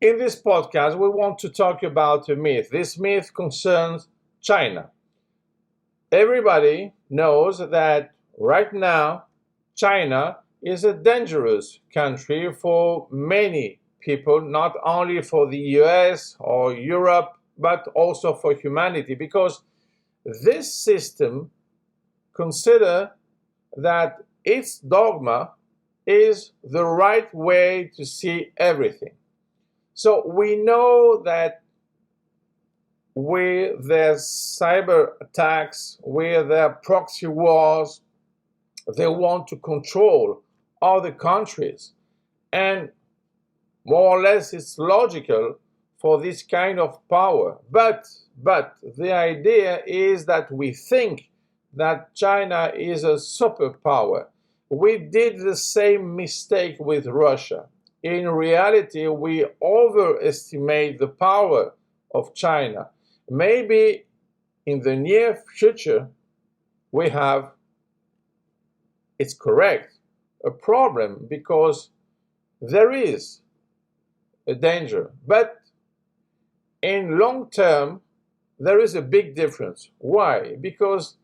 In this podcast, we want to talk about a myth. This myth concerns China. Everybody knows that right now, China is a dangerous country for many people, not only for the US or Europe, but also for humanity, because this system considers that its dogma is the right way to see everything. So we know that with their cyber attacks, with their proxy wars, they want to control other countries. And more or less it's logical for this kind of power. But the idea is that we think that China is a superpower. We did the same mistake with Russia. In reality, we overestimate the power of China. Maybe in the near future, we have, it's correct, a problem because there is a danger. But in long term, there is a big difference. Why? Because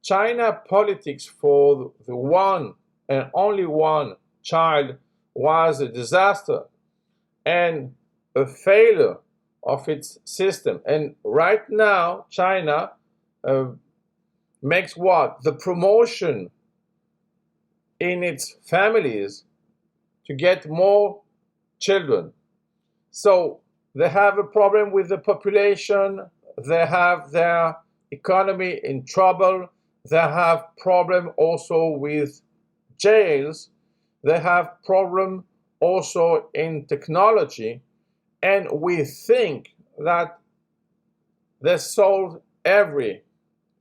China politics for the one and only one child was a disaster and a failure of its system. And right now, China makes what? The promotion in its families to get more children. So they have a problem with the population, they have their economy in trouble, they have problem also with jails, they have problem also in technology, and we think that they solve every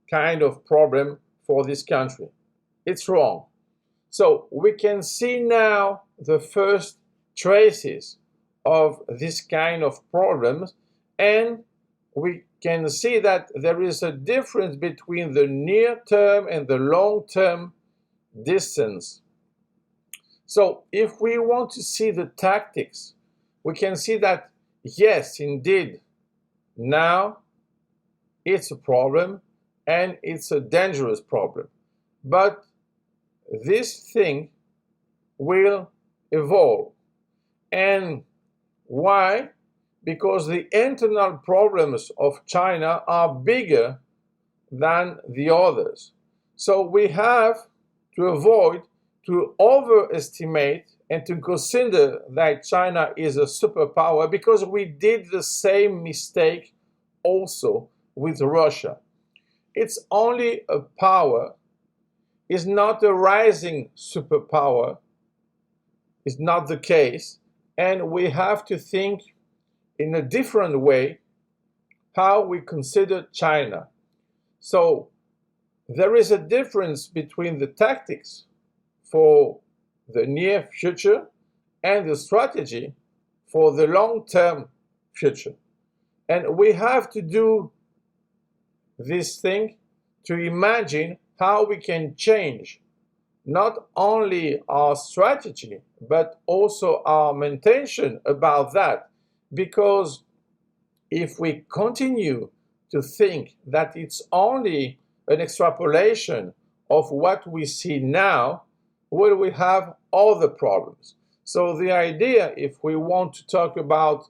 kind of problem for this country. It's wrong. So we can see now the first traces of this kind of problems, and we can see that there is a difference between the near term and the long term distance. So if we want to see the tactics, we can see that yes, indeed, now it's a problem and it's a dangerous problem. But this thing will evolve. And why? Because the internal problems of China are bigger than the others. So we have to avoid to overestimate and to consider that China is a superpower, because we did the same mistake also with Russia. It's only a power, it's not a rising superpower, it's not the case, and we have to think in a different way how we consider China. So there is a difference between the tactics for the near future and the strategy for the long-term future. And we have to do this thing to imagine how we can change not only our strategy, but also our intention about that. Because if we continue to think that it's only an extrapolation of what we see now, well, we have other problems. So the idea, if we want to talk about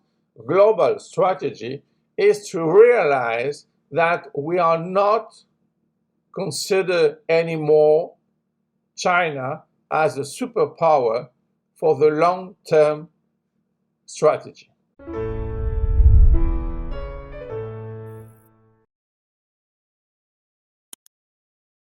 global strategy, is to realize that we are not consider anymore China as a superpower for the long-term strategy.